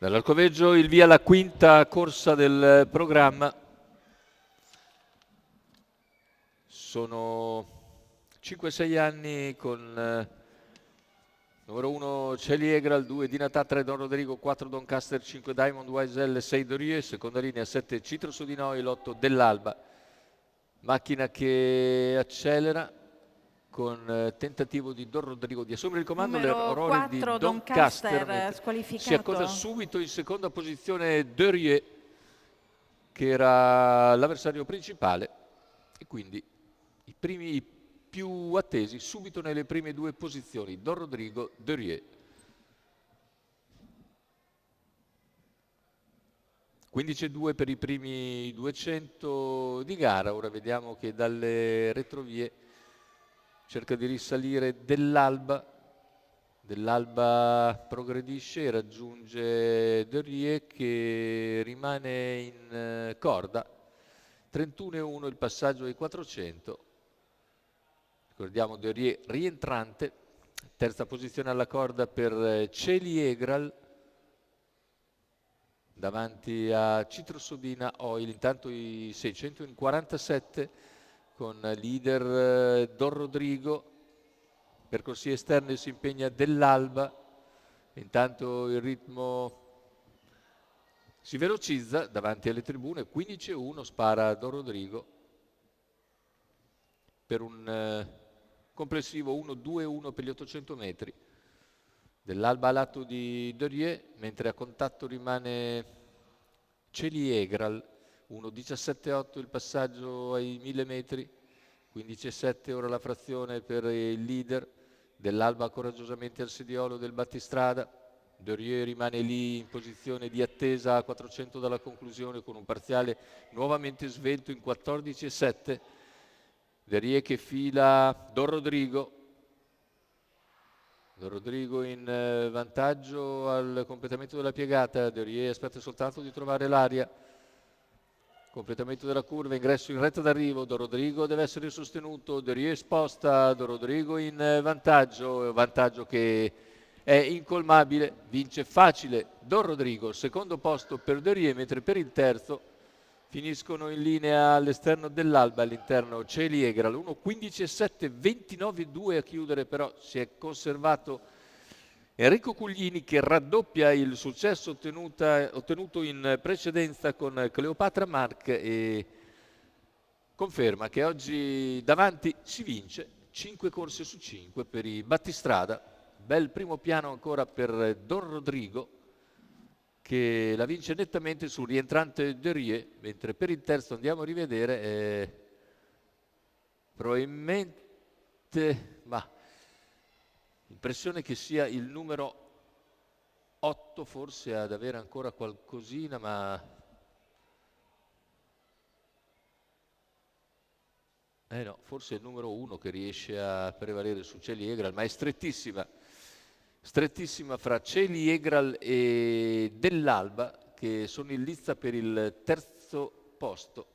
Dall'Alcoveggio il via alla quinta corsa del programma. Sono 5-6 anni con numero 1 Celiegral, 2 Dinatà, 3 Don Rodrigo, 4 Doncaster, 5 Diamond Wisel, 6 Dorie, seconda linea 7 Citroso di Noi, l'8 Dell'Alba. Macchina che accelera con tentativo di Don Rodrigo di assumere il comando, l'errore di Doncaster, si accoda subito in seconda posizione Dorie, che era l'avversario principale, e quindi i primi più attesi subito nelle prime due posizioni, Don Rodrigo, Dorie. 15,2 per i primi 200 di gara. Ora vediamo che dalle retrovie cerca di risalire Dell'Alba. Dell'Alba progredisce e raggiunge Dorie, che rimane in corda. 31,1 il passaggio ai 400. Ricordiamo Dorie rientrante. Terza posizione alla corda per Celiegral, davanti a Citrosodina Oil. Intanto i 600 in 47 con leader Don Rodrigo. Percorsi esterni si impegna Dell'Alba. Intanto il ritmo si velocizza davanti alle tribune. 15,1 spara Don Rodrigo per un complessivo 1,2,1 per gli 800 metri. Dell'Alba a lato di Dorie, mentre a contatto rimane Celiegral. 1,17,8 il passaggio ai 1000 metri. 15,7 ora la frazione per il leader. Dell'Alba coraggiosamente al sediolo del battistrada. Dorie rimane lì in posizione di attesa a 400 dalla conclusione, con un parziale nuovamente svelto in 14,7. Dorie che fila Don Rodrigo. Don Rodrigo in vantaggio al completamento della piegata. Dorie aspetta soltanto di trovare l'aria. Completamento della curva, ingresso in retta d'arrivo. Don Rodrigo deve essere sostenuto. Dorie sposta, Don Rodrigo in vantaggio che è incolmabile. Vince facile Don Rodrigo, secondo posto per Dorie, mentre per il terzo finiscono in linea all'esterno Dell'Alba, all'interno Celiegral. 1,15,7, 29,2 a chiudere, però si è conservato Enrico Cuglini, che raddoppia il successo ottenuto in precedenza con Cleopatra Marc e conferma che oggi davanti si vince. 5 corse su 5 per i battistrada. Bel primo piano ancora per Don Rodrigo, che la vince nettamente sul rientrante Dorie, mentre per il terzo andiamo a rivedere, probabilmente, ma l'impressione che sia il numero 8 forse ad avere ancora qualcosina, ma no, forse è il numero 1 che riesce a prevalere su Celiegral, ma è strettissima fra Celiegral e Dell'Alba, che sono in lizza per il terzo posto.